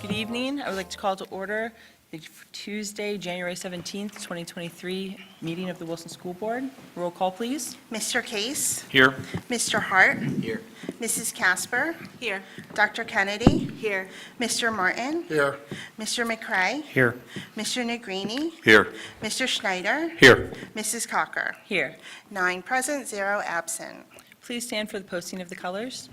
Good evening. I would like to call to order the Tuesday, January 17th, 2023 meeting of the Wilson School Board. Roll call, please. Mr. Case? Here. Mr. Hart? Here. Mrs. Casper? Here. Dr. Kennedy? Here. Mr. Martin? Here. Mr. McCray? Here. Mr. Negrini? Here. Mr. Schneider? Here. Mrs. Cocker? Here. 9 present, 0 absent. Please stand for the posting of the colors.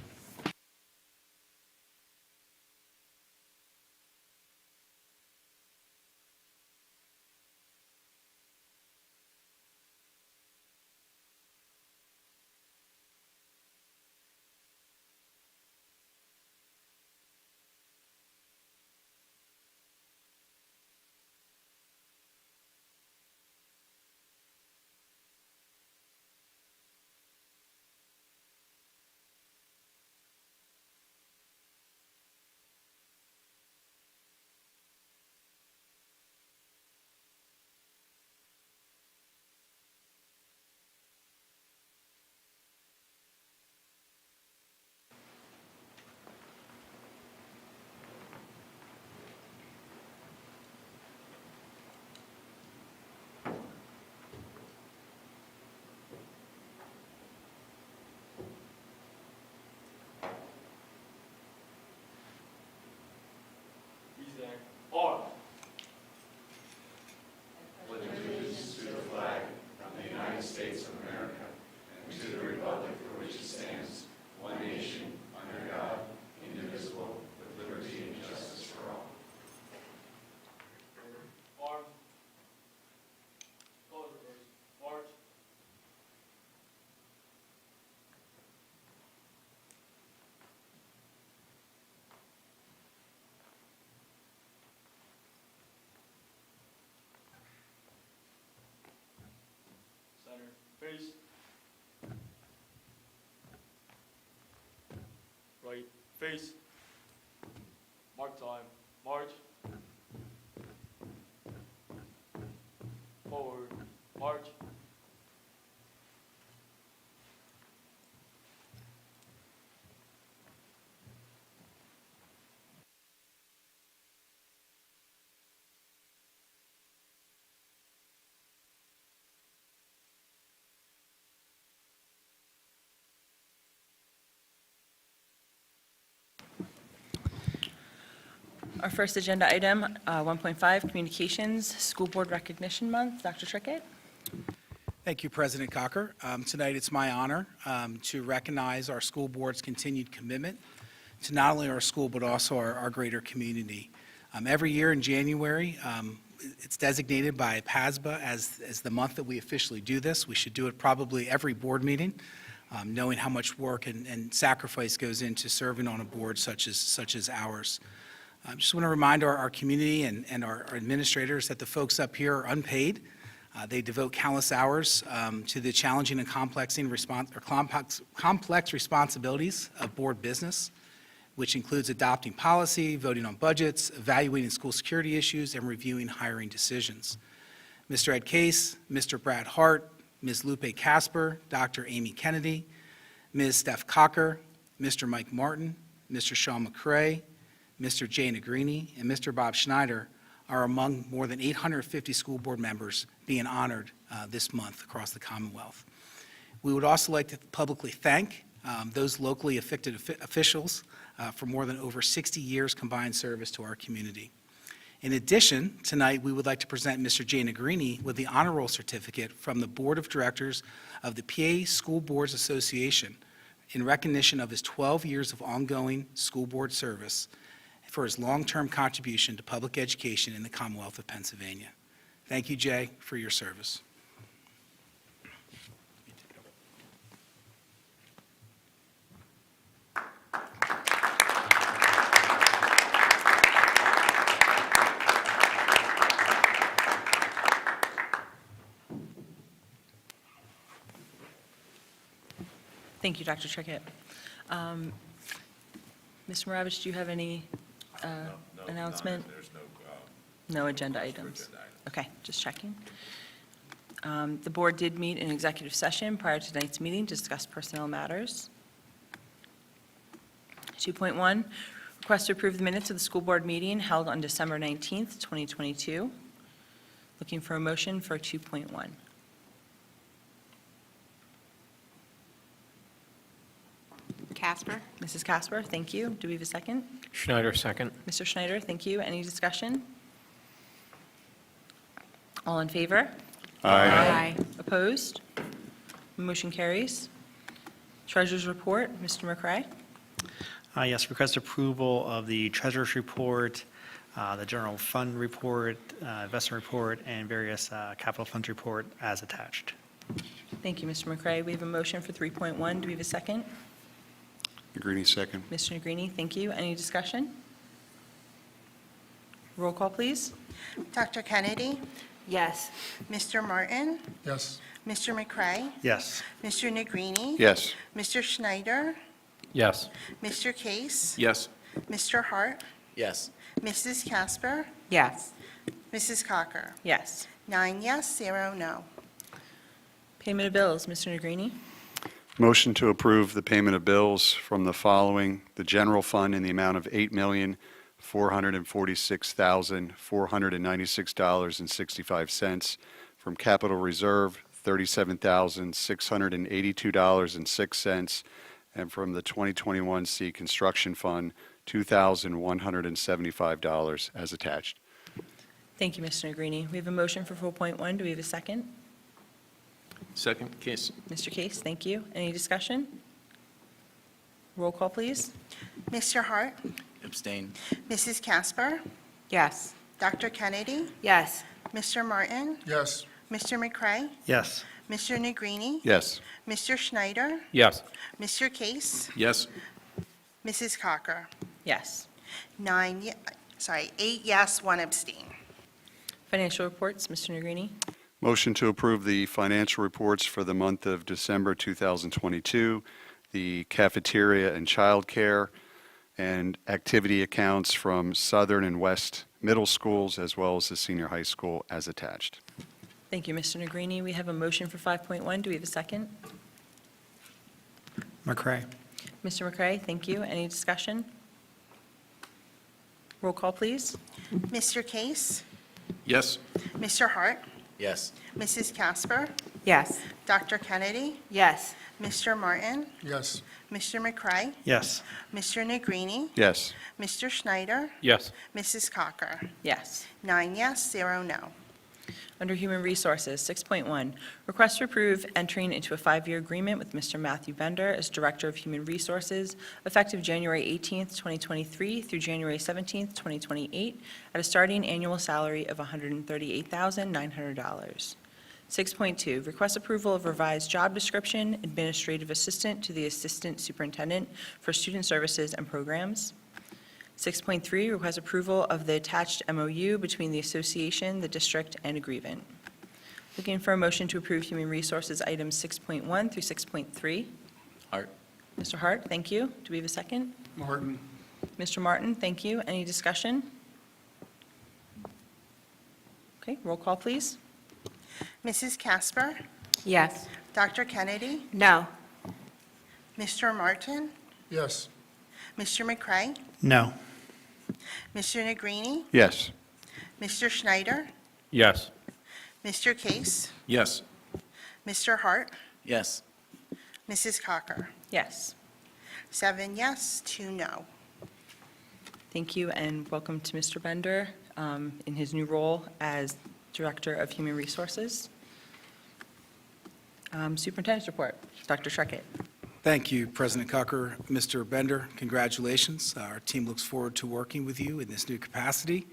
Center, face. Right, face. Mark time, march. Forward, march. Our first agenda item, 1.5, Communications, School Board Recognition Month. Dr. Trickett? Thank you, President Cocker. Tonight, it's my honor to recognize our school board's continued commitment to not only our school, but also our greater community. Every year in January, it's designated by PASBA as the month that we officially do this. We should do it probably every board meeting, knowing how much work and sacrifice goes into serving on a board such as ours. I just want to remind our community and our administrators that the folks up here are unpaid. They devote countless hours to the challenging and complex responsibilities of board business, which includes adopting policy, voting on budgets, evaluating school security issues, and reviewing hiring decisions. Mr. Ed Case, Mr. Brad Hart, Ms. Lupe Casper, Dr. Amy Kennedy, Ms. Steph Cocker, Mr. Mike Martin, Mr. Sean McCray, Mr. Jay Negrini, and Mr. Bob Schneider are among more than 850 school board members being honored this month across the Commonwealth. We would also like to publicly thank those locally affected officials for more than over 60 years combined service to our community. In addition, tonight, we would like to present Mr. Jay Negrini with the Honor Roll Certificate from the Board of Directors of the PA School Boards Association in recognition of his 12 years of ongoing school board service for his long-term contribution to public education in the Commonwealth of Pennsylvania. Thank you, Jay, for your service. Thank you, Dr. Trickett. Mr. Maravich, do you have any announcement? There's No agenda items? agenda items. Okay, just checking. The board did meet in executive session prior to tonight's meeting to discuss personnel matters. 2.1, request to approve the minutes of the school board meeting held on December 19th, 2022. Looking for a motion for 2.1. Casper. Mrs. Casper, thank you. Do we have a second? Schneider, second. Mr. Schneider, thank you. Any discussion? All in favor? Aye. Opposed? Motion carries. Treasurer's report, Mr. McCray. Yes, request approval of the treasurer's report, the general fund report, investment report, and various capital funds report as attached. Thank you, Mr. McCray. We have a motion for 3.1. Do we have a second? Negrini, second. Mr. Negrini, thank you. Any discussion? Roll call, please. Dr. Kennedy, Yes. Mr. Martin, Yes. Mr. McCray, Yes. Mr. Negrini. Yes. Mr. Schneider, Yes. Mr. Case, Yes. Mr. Hart, Yes. Mrs. Casper, Yes. Mrs. Cocker. Yes. 9 yes, 0 no. Payment of bills, Mr. Negrini. Motion to approve the payment of bills from the following: the general fund in the amount of $8,446,496.65, from capital reserve, $37,682.06, and from the 2021C construction fund, $2,175 as attached. Thank you, Mr. Negrini. We have a motion for 4.1. Do we have a second? Second, Case. Mr. Case, thank you. Any discussion? Roll call, please. Mr. Hart, Abstain. Mrs. Casper, Yes. Dr. Kennedy, Yes. Mr. Martin, Yes. Mr. McCray, Yes. Mr. Negrini, Yes. Mr. Schneider, Yes. Mr. Case, Yes. Mrs. Cocker. Yes. 8 yes, 1 abstain. Financial reports, Mr. Negrini. Motion to approve the financial reports for the month of December 2022, the cafeteria and childcare, and activity accounts from Southern and West Middle Schools, as well as the senior high school, as attached. Thank you, Mr. Negrini. We have a motion for 5.1. Do we have a second? McCray. Mr. McCray, thank you. Any discussion? Roll call, please. Mr. Case, Yes. Mr. Hart, Yes. Mrs. Casper, Yes. Dr. Kennedy, Yes. Mr. Martin, Yes. Mr. McCray, Yes. Mr. Negrini, Yes. Mr. Schneider, Yes. Mrs. Cocker. Yes. 9 yes, 0 no. Under Human Resources, 6.1, request to approve entering into a 5-year agreement with Mr. Matthew Bender as Director of Human Resources, effective January 18th, 2023 through January 17th, 2028, at a starting annual salary of $138,900. 6.2, request approval of revised job description, Administrative Assistant to the Assistant Superintendent for Student Services and Programs. 6.3, request approval of the attached MOU between the association, the district, and aggrievement. Looking for a motion to approve Human Resources items 6.1 through 6.3. Hart. Mr. Hart, thank you. Do we have a second? Martin. Mr. Martin, thank you. Any discussion? Okay, roll call, please. Mrs. Casper, Yes. Dr. Kennedy, No. Mr. Martin, Yes. Mr. McCray, No. Mr. Negrini, Yes. Mr. Schneider, Yes. Mr. Case, Yes. Mr. Hart, Yes. Mrs. Cocker. Yes. 7 yes, 2 no. Thank you, and welcome to Mr. Bender. in his new role as Director of Human Resources. Superintendent's report, Dr. Schreckett. Thank you, President Cocker. Mr. Bender, congratulations. Our team looks forward to working with you in this new capacity.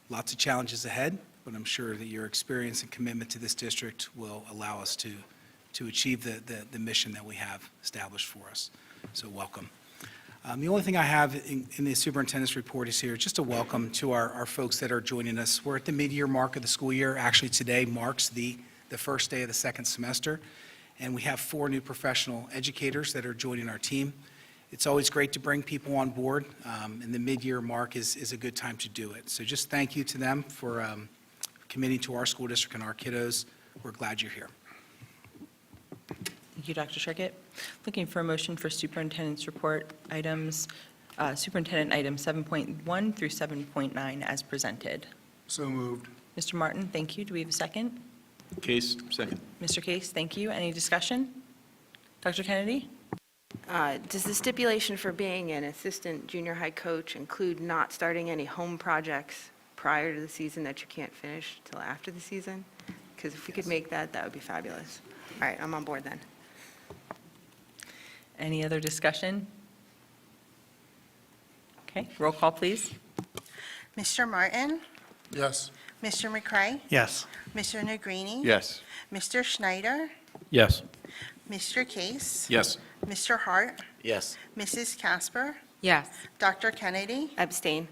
Lots of challenges ahead, but I'm sure that your experience and commitment to this district will allow us to achieve the mission that we have established for us. So welcome. The only thing I have in the superintendent's report is here, just a welcome to our folks that are joining us. We're at the mid-year mark of the school year. Actually, today marks the first day of the second semester, and we have 4 new professional educators that are joining our team. It's always great to bring people on board, and the mid-year mark is a good time to do it. So just thank you to them for committing to our school district and our kiddos. We're glad you're here. Thank you, Dr. Schreckett. Looking for a motion for superintendent's report items, superintendent items 7.1 through 7.9 as presented. So moved. Mr. Martin, thank you. Do we have a second? Case, second. Mr. Case, thank you. Any discussion? Dr. Kennedy? Does the stipulation for being an assistant junior high coach include not starting any home projects prior to the season that you can't finish till after the season? Because if we could make that, that would be fabulous. All right, I'm on board then. Any other discussion? Okay, roll call, please. Mr. Martin? Yes. Mr. McCray? Yes. Mr. Negrini? Yes. Mr. Schneider? Yes. Mr. Case? Yes. Mr. Hart? Yes. Mrs. Casper? Yes. Dr. Kennedy? Abstain.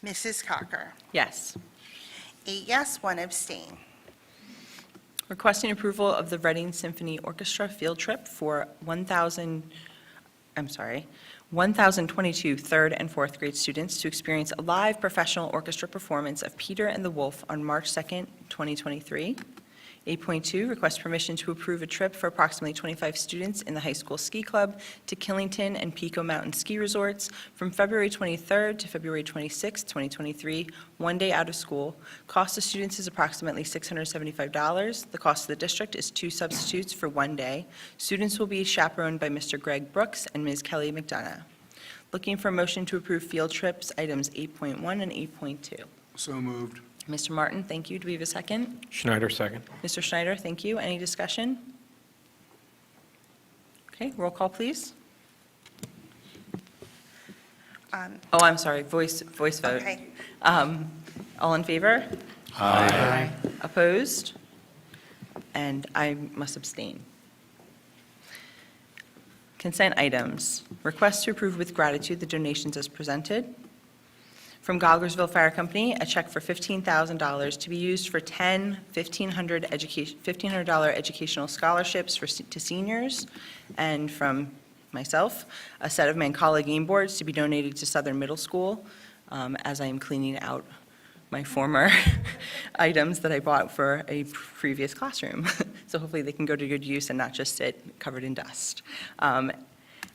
Mrs. Cocker? Yes. 8 yes, 1 abstain. Requesting approval of the Reading Symphony Orchestra field trip for 1,022 third and fourth grade students to experience a live professional orchestra performance of Peter and the Wolf on March 2nd, 2023. 8.2, request permission to approve a trip for approximately 25 students in the high school ski club to Killington and Pico Mountain Ski Resorts from February 23rd to February 26th, 2023, one day out of school. Cost of students is approximately $675. The cost of the district is 2 substitutes for 1 day. Students will be chaperoned by Mr. Greg Brooks and Ms. Kelly McDonough. Looking for a motion to approve field trips, items 8.1 and 8.2. So moved. Mr. Martin, thank you. Do we have a second? Schneider, second. Mr. Schneider, thank you. Any discussion? Okay, roll call, please. Oh, I'm sorry, voice vote. Okay. All in favor? Aye. Opposed? And I must abstain. Consent items. Request to approve with gratitude the donations as presented. From Goglersville Fire Company, a check for $15,000 to be used for 10 $1,500 educational scholarships to seniors. And from myself, a set of Mancala game boards to be donated to Southern Middle School, as I am cleaning out my former items that I bought for a previous classroom. So hopefully they can go to good use and not just sit covered in dust.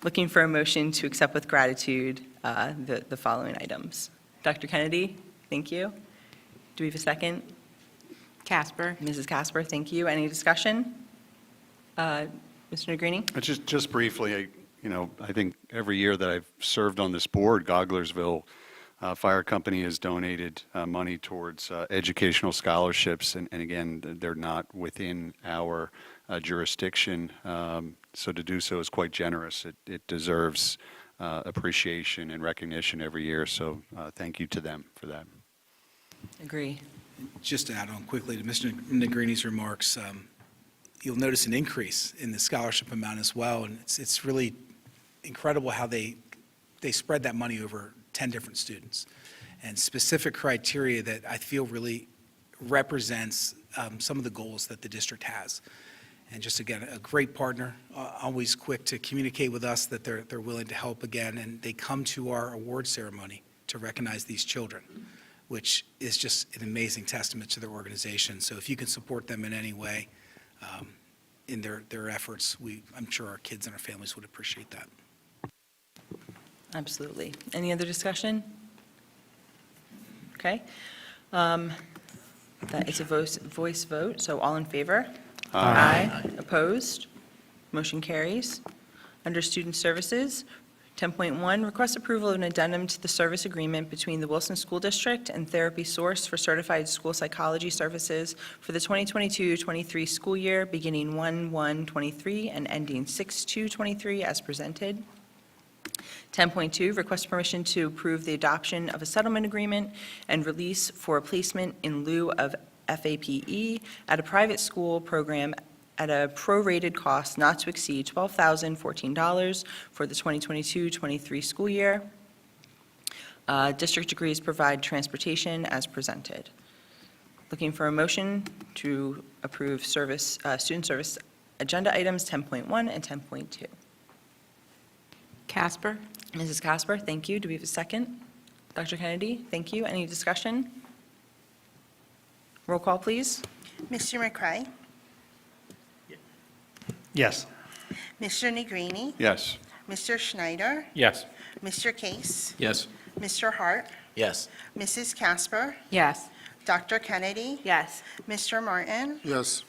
Looking for a motion to accept with gratitude the following items. Dr. Kennedy, thank you. Do we have a second? Casper. Mrs. Casper, thank you. Any discussion? Mr. Negrini? Just briefly, I think every year that I've served on this board, Goglersville Fire Company has donated money towards educational scholarships, and again, they're not within our jurisdiction, so to do so is quite generous. It deserves appreciation and recognition every year, so thank you to them for that. Agree. Just to add on quickly to Mr. Negrini's remarks, you'll notice an increase in the scholarship amount as well, and it's really incredible how they spread that money over 10 different students, and specific criteria that I feel really represents some of the goals that the district has. And just again, a great partner, always quick to communicate with us that they're willing to help again, and they come to our award ceremony to recognize these children, which is just an amazing testament to their organization. So if you can support them in any way in their efforts, I'm sure our kids and our families would appreciate that. Absolutely. Any other discussion? Okay. That is a voice vote, so all in favor? Aye. Opposed? Motion carries. Under Student Services, 10.1, request approval of an addendum to the service agreement between the Wilson School District and Therapy Source for certified school psychology services for the 2022-23 school year, beginning 1/1/23 and ending 6/2/23 as presented. 10.2, request permission to approve the adoption of a settlement agreement and release for placement in lieu of FAPE at a private school program at a prorated cost not to exceed $12,014 for the 2022-23 school year. District agrees provide transportation as presented. Looking for a motion to approve student service agenda items 10.1 and 10.2. Casper? Mrs. Casper, thank you. Do we have a second? Dr. Kennedy, thank you. Any discussion? Roll call, please. Mr. McCray, Yes. Mr. Negrini, Yes. Mr. Schneider, Yes. Mr. Case, Yes. Mr. Hart, Yes. Mrs. Casper, Yes. Dr. Kennedy, Yes. Mr. Martin, Yes.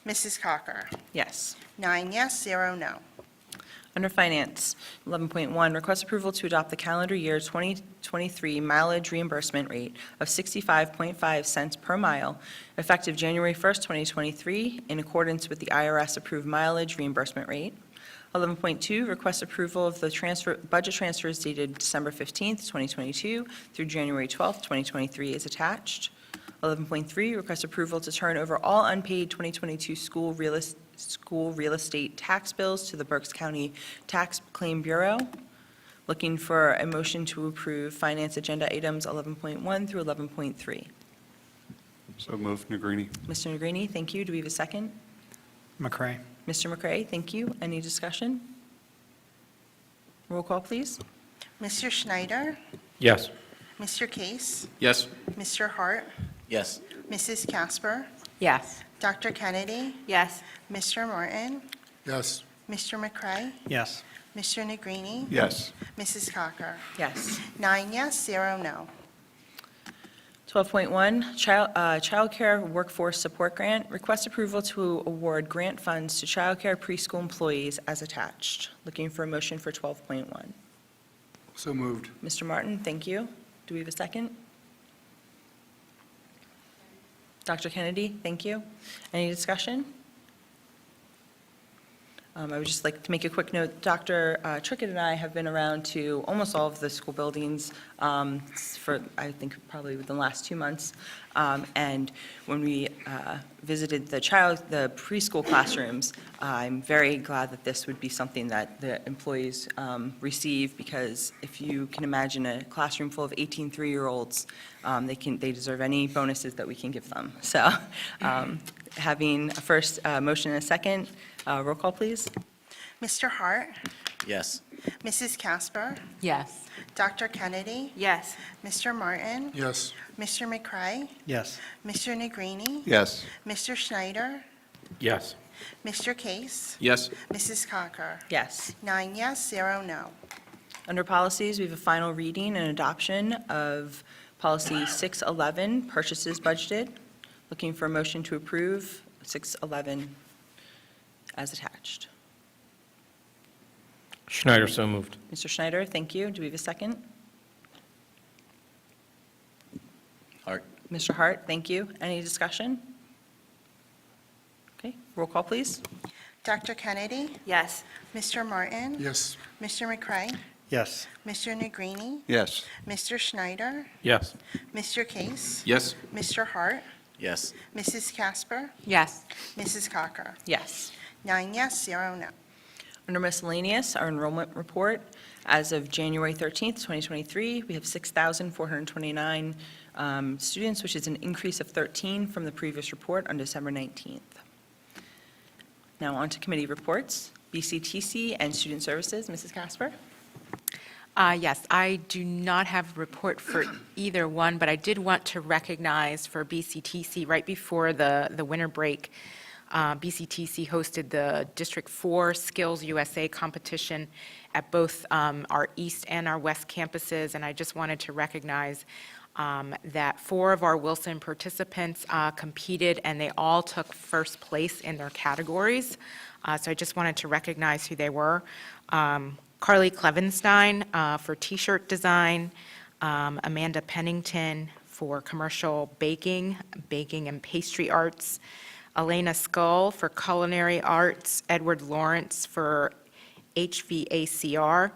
Mrs. Cocker. Yes. 9 yes, 0 no. Under Finance, 11.1, request approval to adopt the calendar year 2023 mileage reimbursement rate of 65.5 cents per mile, effective January 1st, 2023, in accordance with the IRS-approved mileage reimbursement rate. 11.2, request approval of the budget transfers dated December 15th, 2022 through January 12th, 2023 is attached. 11.3, request approval to turn over all unpaid 2022 school real estate tax bills to the Berks County Tax Claim Bureau. Looking for a motion to approve finance agenda items 11.1 through 11.3. So moved, Negrini. Mr. Negrini, thank you. Do we have a second? McCray? Mr. McCray, thank you. Any discussion? Roll call, please. Mr. Schneider, Yes. Mr. Case, Yes. Mr. Hart, Yes. Mrs. Casper, Yes. Dr. Kennedy, Yes. Mr. Martin, Yes. Mr. McCray, Yes. Mr. Negrini, Yes. Mrs. Cocker. Yes. 9 yes, 0 no. 12.1, Child Care Workforce Support Grant. Request approval to award grant funds to childcare preschool employees as attached. Looking for a motion for 12.1. So moved. Mr. Martin, thank you. Do we have a second? Dr. Kennedy, thank you. Any discussion? I would just like to make a quick note. Dr. Trickett and I have been around to almost all of the school buildings for, I think, probably within the last 2 months. And when we visited the preschool classrooms, I'm very glad that this would be something that the employees receive, because if you can imagine a classroom full of 18 3-year-olds, they deserve any bonuses that we can give them. So having a first motion and a second, roll call, please. Mr. Hart, Yes. Mrs. Casper, Yes. Dr. Kennedy, Yes. Mr. Martin, Yes. Mr. McCray, Yes. Mr. Negrini, Yes. Mr. Schneider, Yes. Mr. Case, Yes. Mrs. Cocker. Yes. 9 yes, 0 no. Under policies, we have a final reading and adoption of policy 611, purchases budgeted. Looking for a motion to approve 611 as attached. Schneider, so moved. Mr. Schneider, thank you. Do we have a second? Hart. Mr. Hart, thank you. Any discussion? Okay, roll call, please. Dr. Kennedy, Yes. Mr. Martin, Yes. Mr. McCray, Yes. Mr. Negrini, Yes. Mr. Schneider, Yes. Mr. Case, Yes. Mr. Hart, Yes. Mrs. Casper, Yes. Mrs. Cocker. Yes. 9 yes, 0 no. Under miscellaneous, our enrollment report, as of January 13th, 2023, we have 6,429 students, which is an increase of 13 from the previous report on December 19th. Now on to committee reports, BCTC and Student Services. Mrs. Casper? Yes, I do not have a report for either one, but I did want to recognize for BCTC, right before the winter break, BCTC hosted the District 4 Skills USA competition at both our east and our west campuses, and I just wanted to recognize that 4 of our Wilson participants competed, and they all took first place in their categories. So I just wanted to recognize who they were. Carly Clevenstein for T-shirt design, Amanda Pennington for commercial baking, baking and pastry arts, Elena Skull for culinary arts, Edward Lawrence for HVACR,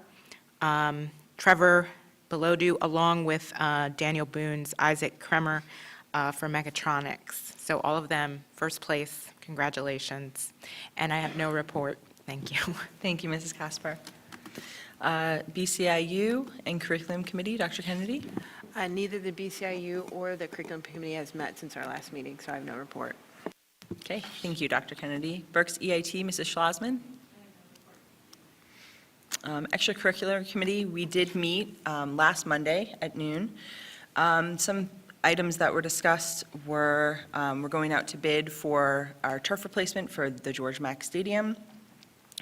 Trevor Belodu, along with Daniel Boone's Isaac Kremer for mechatronics. So all of them, first place, congratulations. And I have no report. Thank you. Thank you, Mrs. Casper. BCIU and Curriculum Committee, Dr. Kennedy. Neither the BCIU or the curriculum committee has met since our last meeting, so I have no report. Okay, thank you, Dr. Kennedy. Berks EIT, Mrs. Schlossman. Extracurricular Committee, we did meet last Monday at noon. Some items that were discussed were, we're going out to bid for our turf replacement for the George Mack Stadium,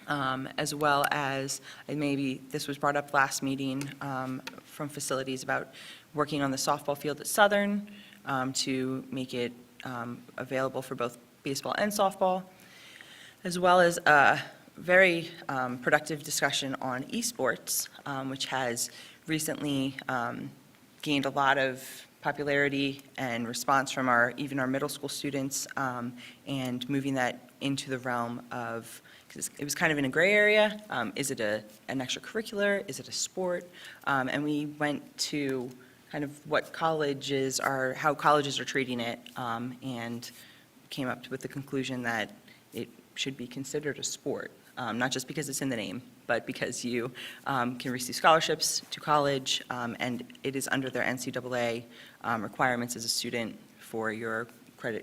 as well as, and maybe this was brought up last meeting from facilities about working on the softball field at Southern to make it available for both baseball and softball, as well as a very productive discussion on esports, which has recently gained a lot of popularity and response from even our middle school students, and moving that into the realm of, because it was kind of in a gray area, is it an extracurricular, is it a sport? And we went to kind of what colleges are, how colleges are treating it, and came up with the conclusion that it should be considered a sport, not just because it's in the name, but because you can receive scholarships to college, and it is under their NCAA requirements as a student for your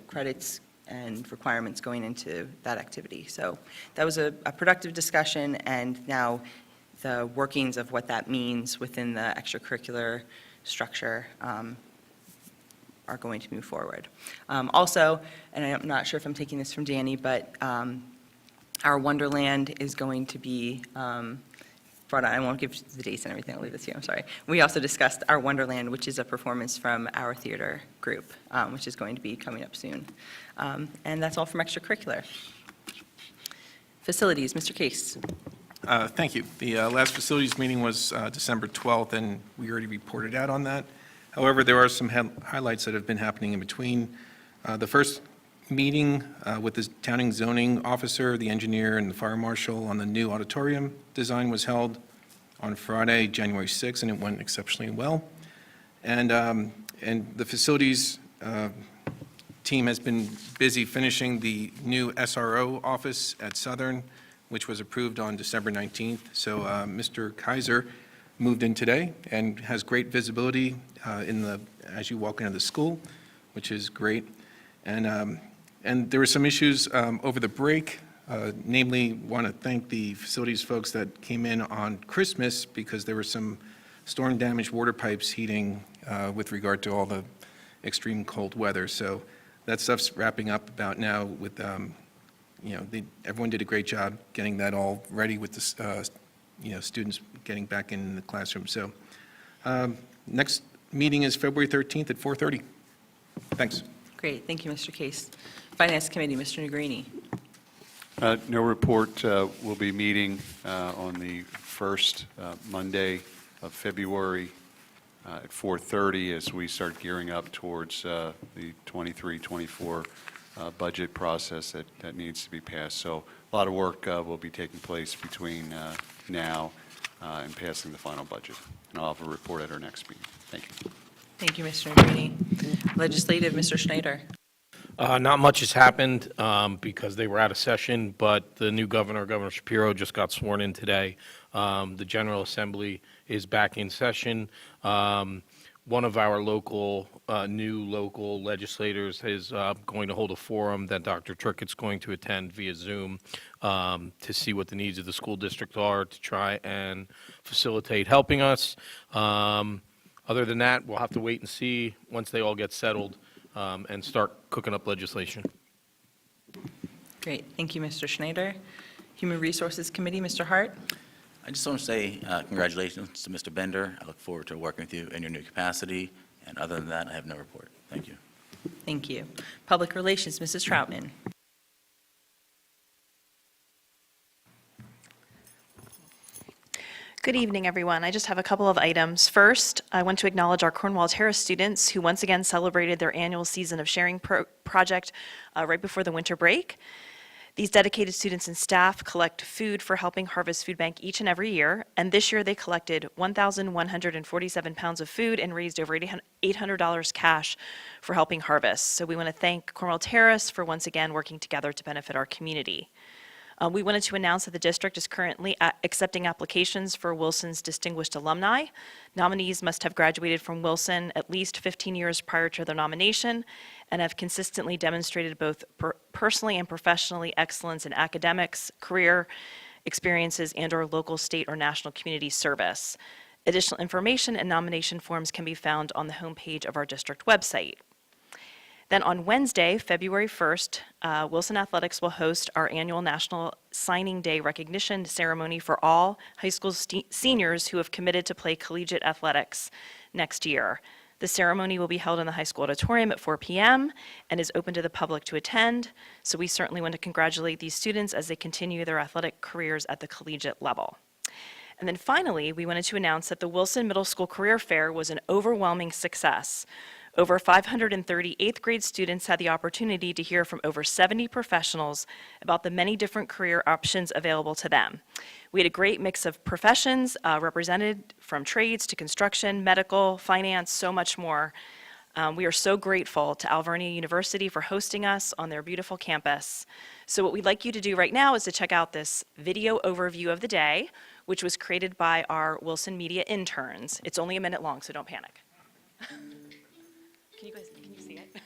credits and requirements going into that activity. So that was a productive discussion, and now the workings of what that means within the extracurricular structure are going to move forward. Also, and I'm not sure if I'm taking this from Danny, but our Wonderland is going to be brought on. I won't give the dates and everything, I'll leave this here, I'm sorry. We also discussed our Wonderland, which is a performance from our theater group, which is going to be coming up soon. And that's all from extracurricular. Facilities, Mr. Case. Thank you. The last facilities meeting was December 12th, and we already reported out on that. However, there are some highlights that have been happening in between. The first meeting with the town and zoning officer, the engineer, and the fire marshal on the new auditorium design was held on Friday, January 6th, and it went exceptionally well. And the facilities team has been busy finishing the new SRO office at Southern, which was approved on December 19th. So Mr. Kaiser moved in today and has great visibility as you walk into the school, which is great. And there were some issues over the break, namely want to thank the facilities folks that came in on Christmas because there were some storm-damaged water pipes heating with regard to all the extreme cold weather. So that stuff's wrapping up about now with, everyone did a great job getting that all ready with the, students getting back in the classroom. So next meeting is February 13th at 4:30. Thanks. Great, thank you, Mr. Case. Finance Committee, Mr. Negrini. No report. We'll be meeting on the first Monday of February at 4:30 as we start gearing up towards the 23-24 budget process that needs to be passed. So a lot of work will be taking place between now and passing the final budget. And I'll have a report at our next meeting. Thank you. Thank you, Mr. Negrini. Legislative, Mr. Schneider. Not much has happened because they were out of session, but the new governor, Governor Shapiro, just got sworn in today. The General Assembly is back in session. One of our new local legislators is going to hold a forum that Dr. Trickett's going to attend via Zoom to see what the needs of the school district are to try and facilitate helping us. Other than that, we'll have to wait and see once they all get settled and start cooking up legislation. Great, thank you, Mr. Schneider. Human Resources Committee, Mr. Hart. I just want to say congratulations to Mr. Bender. I look forward to working with you in your new capacity. And other than that, I have no report. Thank you. Thank you. Public Relations, Mrs. Troutman. Good evening, everyone. I just have a couple of items. First, I want to acknowledge our Cornwall Terrace students who once again celebrated their annual season of sharing project right before the winter break. These dedicated students and staff collect food for Helping Harvest Food Bank each and every year, and this year they collected 1,147 pounds of food and raised over $800 cash for Helping Harvest. So we want to thank Cornwall Terrace for once again working together to benefit our community. We wanted to announce that the district is currently accepting applications for Wilson's Distinguished Alumni. Nominees must have graduated from Wilson at least 15 years prior to their nomination and have consistently demonstrated both personally and professionally excellence in academics, career experiences, and/or local, state, or national community service. Additional information and nomination forms can be found on the homepage of our district website. Then on Wednesday, February 1st, Wilson Athletics will host our annual National Signing Day recognition ceremony for all high school seniors who have committed to play collegiate athletics next year. The ceremony will be held in the high school auditorium at 4 p.m. and is open to the public to attend, so we certainly want to congratulate these students as they continue their athletic careers at the collegiate level. And then finally, we wanted to announce that the Wilson Middle School Career Fair was an overwhelming success. Over 530 eighth grade students had the opportunity to hear from over 70 professionals about the many different career options available to them. We had a great mix of professions represented, from trades to construction, medical, finance, so much more. We are so grateful to Alvernia University for hosting us on their beautiful campus. So what we'd like you to do right now is to check out this video overview of the day, which was created by our Wilson Media interns. It's only a minute long, so don't panic. Can you see it? Today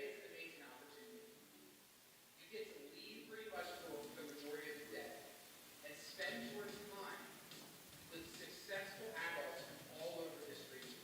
is an amazing opportunity. You get to leave pretty much for the majority of the day and spend your time with successful adults from all over this region.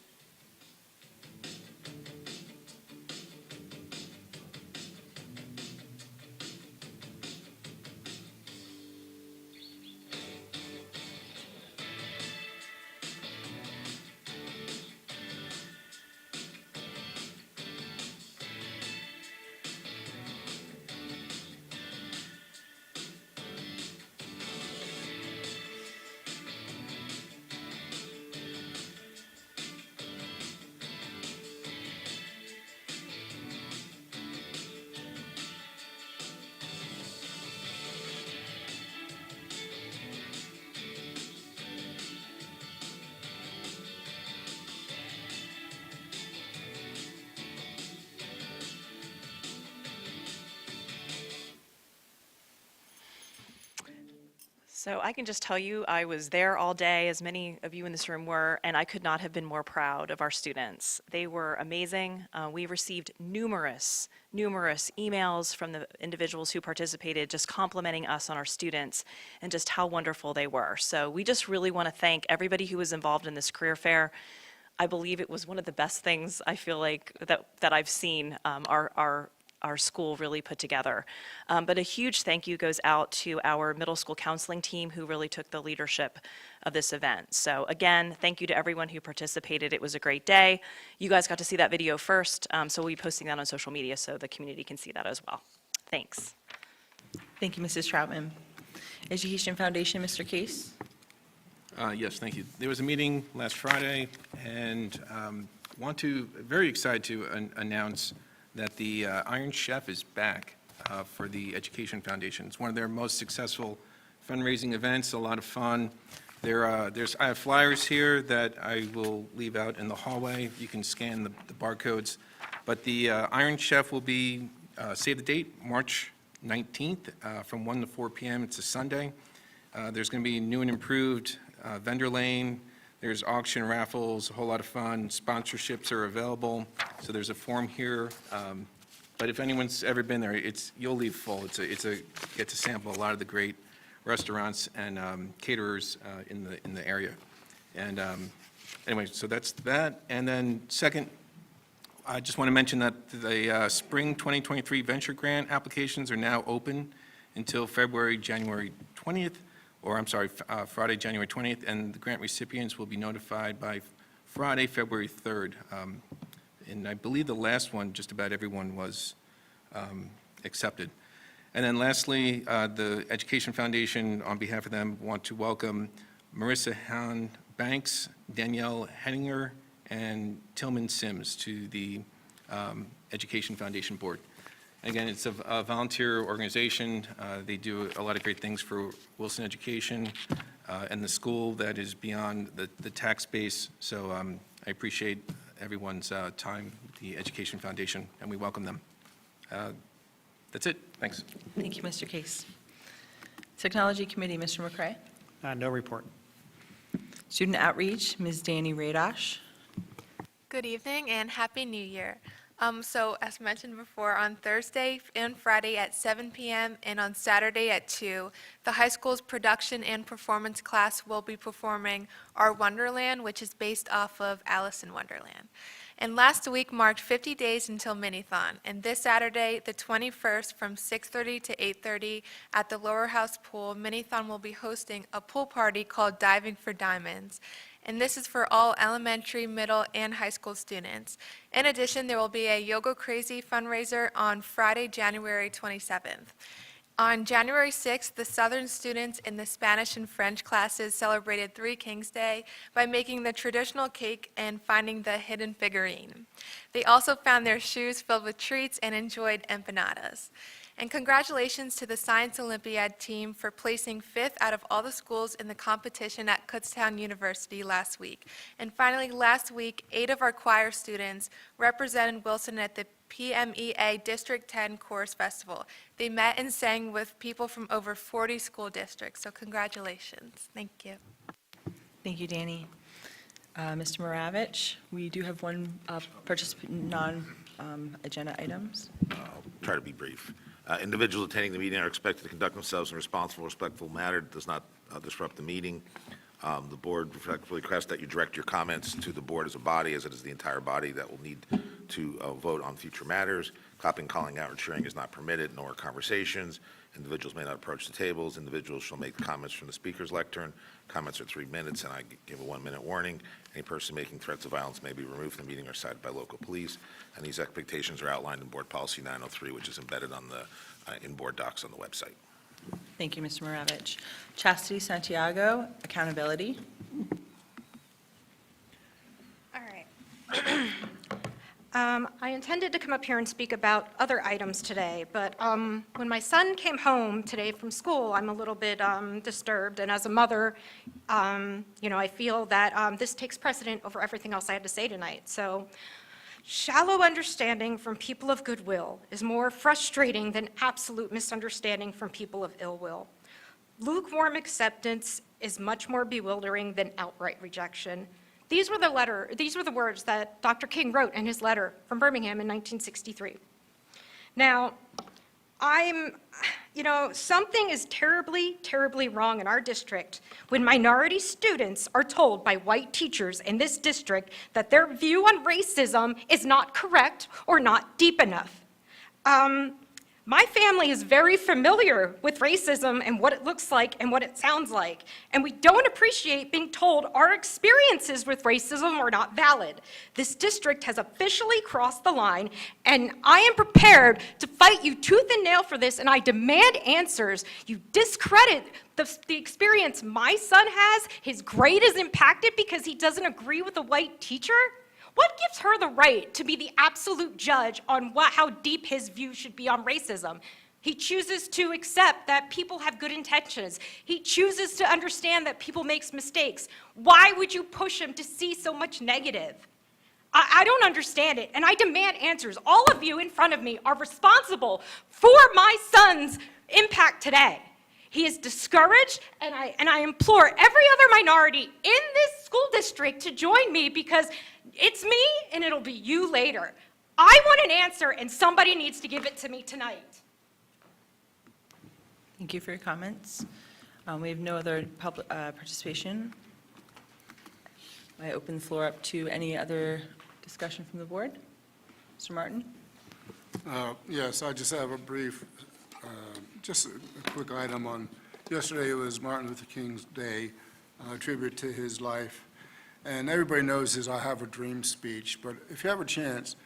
So I can just tell you, I was there all day, as many of you in this room were, and I could not have been more proud of our students. They were amazing. We received numerous emails from the individuals who participated, just complimenting us on our students and just how wonderful they were. So we just really want to thank everybody who was involved in this career fair. I believe it was one of the best things, I feel like, that I've seen our school really put together. But a huge thank you goes out to our middle school counseling team who really took the leadership of this event. So again, thank you to everyone who participated. It was a great day. You guys got to see that video first, so we'll be posting that on social media so the community can see that as well. Thanks. Thank you, Mrs. Troutman. Education Foundation, Mr. Case. Yes, thank you. There was a meeting last Friday, and very excited to announce that the Iron Chef is back for the Education Foundation. It's one of their most successful fundraising events, a lot of fun. I have flyers here that I will leave out in the hallway. You can scan the barcodes. But the Iron Chef will be, save the date, March 19th from 1 to 4 p.m. It's a Sunday. There's going to be new and improved vendor lane. There's auction raffles, a whole lot of fun. Sponsorships are available. So there's a form here. But if anyone's ever been there, you'll leave full. Get to sample a lot of the great restaurants and caterers in the area. And anyway, so that's that. And then second, I just want to mention that the Spring 2023 Venture Grant applications are now open until Friday, January 20th, and the grant recipients will be notified by Friday, February 3rd. And I believe the last one, just about everyone was accepted. And then lastly, the Education Foundation, on behalf of them, want to welcome Marissa Hahn Banks, Danielle Henninger, and Tillman Sims to the Education Foundation Board. Again, it's a volunteer organization. They do a lot of great things for Wilson Education and the school that is beyond the tax base. So I appreciate everyone's time with the Education Foundation, and we welcome them. That's it. Thanks. Thank you, Mr. Case. Technology Committee, Mr. McCray. No report. Student Outreach, Ms. Danny Radosh. Good evening and Happy New Year. So as mentioned before, on Thursday and Friday at 7 p.m. and on Saturday at 2, the high school's production and performance class will be performing Our Wonderland, which is based off of Alice in Wonderland. And last week marked 50 days until Minithon. And this Saturday, the 21st, from 6:30 to 8:30 at the Lower House Pool, Minithon will be hosting a pool party called Diving for Diamonds. And this is for all elementary, middle, and high school students. In addition, there will be a Yoga Crazy fundraiser on Friday, January 27th. On January 6th, the Southern students in the Spanish and French classes celebrated Three Kings Day by making the traditional cake and finding the hidden figurine. They also found their shoes filled with treats and enjoyed empanadas. And congratulations to the Science Olympiad team for placing 5th out of all the schools in the competition at Kutztown University last week. And finally, last week, 8 of our choir students represented Wilson at the PMEA District 10 Chorus Festival. They met and sang with people from over 40 school districts, so congratulations. Thank you. Thank you, Danny. Mr. Maravich, we do have one non-agenda items. I'll try to be brief. Individuals attending the meeting are expected to conduct themselves in a responsible, respectful manner that does not disrupt the meeting. The board respectfully requests that you direct your comments to the board as a body, as it is the entire body that will need to vote on future matters. Clapping, calling out, or cheering is not permitted, nor conversations. Individuals may not approach the tables. Individuals shall make comments from the speaker's lectern. Comments are 3 minutes, and I give a 1-minute warning. Any person making threats of violence may be removed from the meeting or cited by local police. And these expectations are outlined in Board Policy 903, which is embedded on the in-board docs on the website. Thank you, Mr. Maravich. Chastity Santiago, accountability. All right. I intended to come up here and speak about other items today, but when my son came home today from school, I'm a little bit disturbed, and as a mother, I feel that this takes precedent over everything else I had to say tonight. So, shallow understanding from people of goodwill is more frustrating than absolute misunderstanding from people of ill will. Lukewarm acceptance is much more bewildering than outright rejection. These were the words that Dr. King wrote in his letter from Birmingham in 1963. Now, something is terribly, terribly wrong in our district when minority students are told by white teachers in this district that their view on racism is not correct or not deep enough. My family is very familiar with racism and what it looks like and what it sounds like, and we don't appreciate being told our experiences with racism are not valid. This district has officially crossed the line, and I am prepared to fight you tooth and nail for this, and I demand answers. You discredit the experience my son has. His grade is impacted because he doesn't agree with a white teacher. What gives her the right to be the absolute judge on how deep his view should be on racism? He chooses to accept that people have good intentions. He chooses to understand that people make mistakes. Why would you push him to see so much negative? I don't understand it, and I demand answers. All of you in front of me are responsible for my son's impact today. He is discouraged, and I implore every other minority in this school district to join me, because it's me and it'll be you later. I want an answer, and somebody needs to give it to me tonight. Thank you for your comments. We have no other public participation. I open the floor up to any other discussion from the board. Mr. Martin? Yes, I just have a brief, just a quick item on, yesterday was Martin Luther King's Day, a tribute to his life. And everybody knows his "I Have a Dream" speech, but if you have a chance,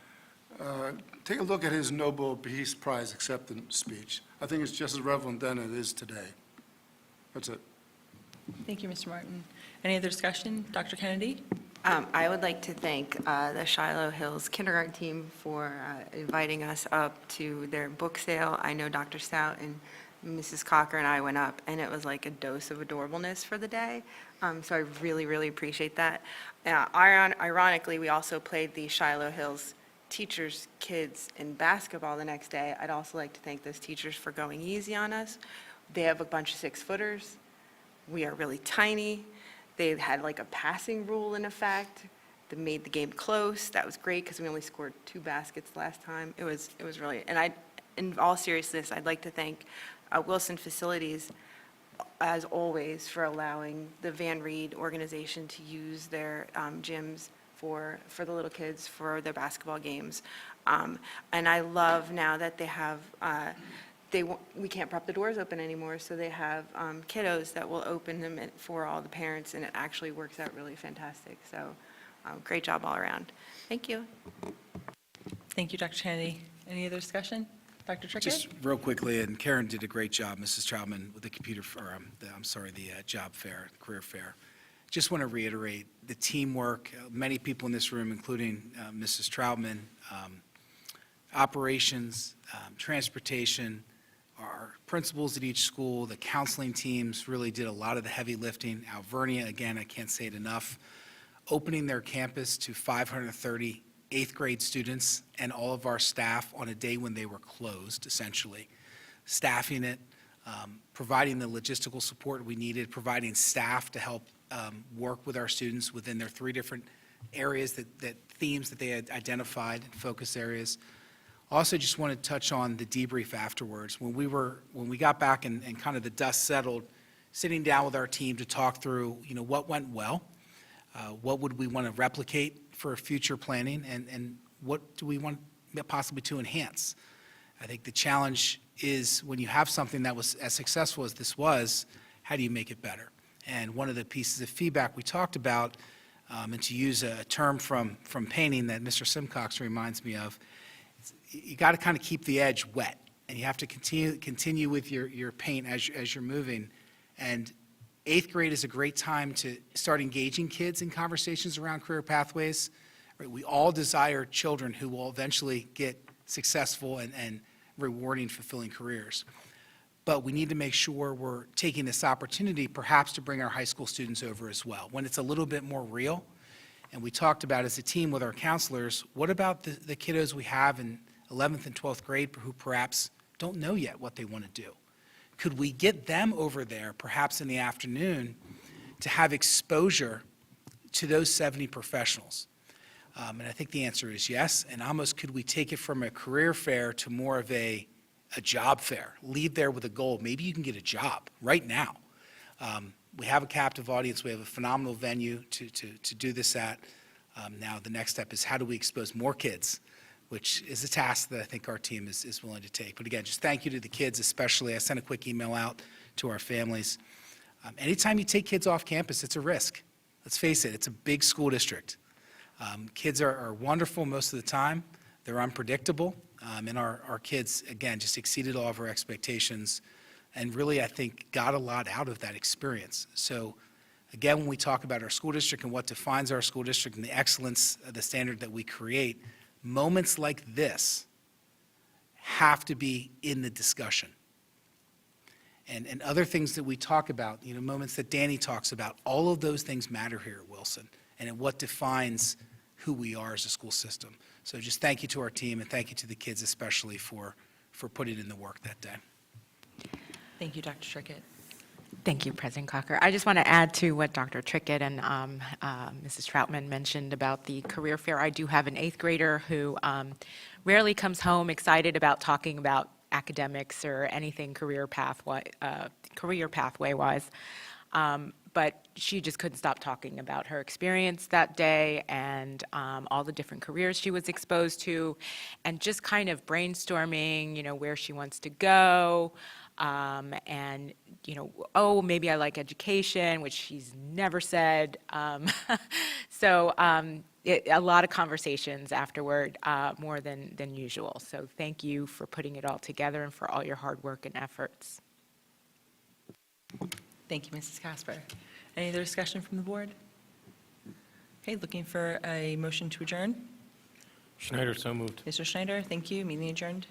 take a look at his Nobel Peace Prize acceptance speech. I think it's just as relevant then as it is today. That's it. Thank you, Mr. Martin. Any other discussion? Dr. Kennedy? I would like to thank the Shiloh Hills kindergarten team for inviting us up to their book sale. I know Dr. Stout and Mrs. Cocker and I went up, and it was like a dose of adorableness for the day. So I really, really appreciate that. Ironically, we also played the Shiloh Hills teachers' kids in basketball the next day. I'd also like to thank those teachers for going easy on us. They have a bunch of 6-footers. We are really tiny. They had like a passing rule in effect that made the game close. That was great because we only scored 2 baskets last time. It was really, and in all seriousness, I'd like to thank Wilson Facilities, as always, for allowing the Van Reed organization to use their gyms for the little kids for their basketball games. And I love now that they have, we can't prop the doors open anymore, so they have kiddos that will open them for all the parents, and it actually works out really fantastic. So great job all around. Thank you. Thank you, Dr. Kennedy. Any other discussion? Dr. Trickett? Just real quickly, and Karen did a great job, Mrs. Troutman, with the job fair, the career fair. Just want to reiterate the teamwork, many people in this room, including Mrs. Troutman, operations, transportation, our principals at each school, the counseling teams really did a lot of the heavy lifting. Alvernia, again, I can't say it enough, opening their campus to 530 eighth grade students and all of our staff on a day when they were closed, essentially, staffing it, providing the logistical support we needed, providing staff to help work with our students within their 3 different areas, themes that they had identified, focus areas. Also, just want to touch on the debrief afterwards. When we got back and kind of the dust settled, sitting down with our team to talk through, what went well, what would we want to replicate for future planning, and what do we want possibly to enhance. I think the challenge is when you have something that was as successful as this was, how do you make it better? And one of the pieces of feedback we talked about, and to use a term from painting that Mr. Simcox reminds me of, you got to kind of keep the edge wet, and you have to continue with your paint as you're moving. And 8th grade is a great time to start engaging kids in conversations around career pathways. Right? We all desire children who will eventually get successful and rewarding, fulfilling careers. But we need to make sure we're taking this opportunity perhaps to bring our high school students over as well, when it's a little bit more real. And we talked about as a team with our counselors, what about the kiddos we have in 11th and 12th grade who perhaps don't know yet what they want to do? Could we get them over there, perhaps in the afternoon, to have exposure to those 70 professionals? And I think the answer is yes. And almost could we take it from a career fair to more of a job fair? Leave there with a goal. Maybe you can get a job right now. We have a captive audience. We have a phenomenal venue to do this at. Now the next step is how do we expose more kids, which is a task that I think our team is willing to take. But again, just thank you to the kids especially. I sent a quick email out to our families. Anytime you take kids off campus, it's a risk. Let's face it, it's a big school district. Kids are wonderful most of the time. They're unpredictable. And our kids, again, just exceeded all of our expectations and really, I think, got a lot out of that experience. So again, when we talk about our school district and what defines our school district and the excellence, the standard that we create, moments like this have to be in the discussion. And other things that we talk about, moments that Danny talks about, all of those things matter here at Wilson and what defines who we are as a school system. So just thank you to our team and thank you to the kids especially for putting in the work that day. Thank you, Dr. Trickett. Thank you, President Cocker. I just want to add to what Dr. Trickett and Mrs. Troutman mentioned about the career fair. I do have an 8th grader who rarely comes home excited about talking about academics or anything career pathway-wise. But she just couldn't stop talking about her experience that day and all the different careers she was exposed to, and just kind of brainstorming, where she wants to go. And, oh, maybe I like education, which she's never said. So a lot of conversations afterward, more than usual. So thank you for putting it all together and for all your hard work and efforts. Thank you, Mrs. Casper. Any other discussion from the board? Okay, looking for a motion to adjourn. Schneider, so moved. Mr. Schneider, thank you. Meeting adjourned.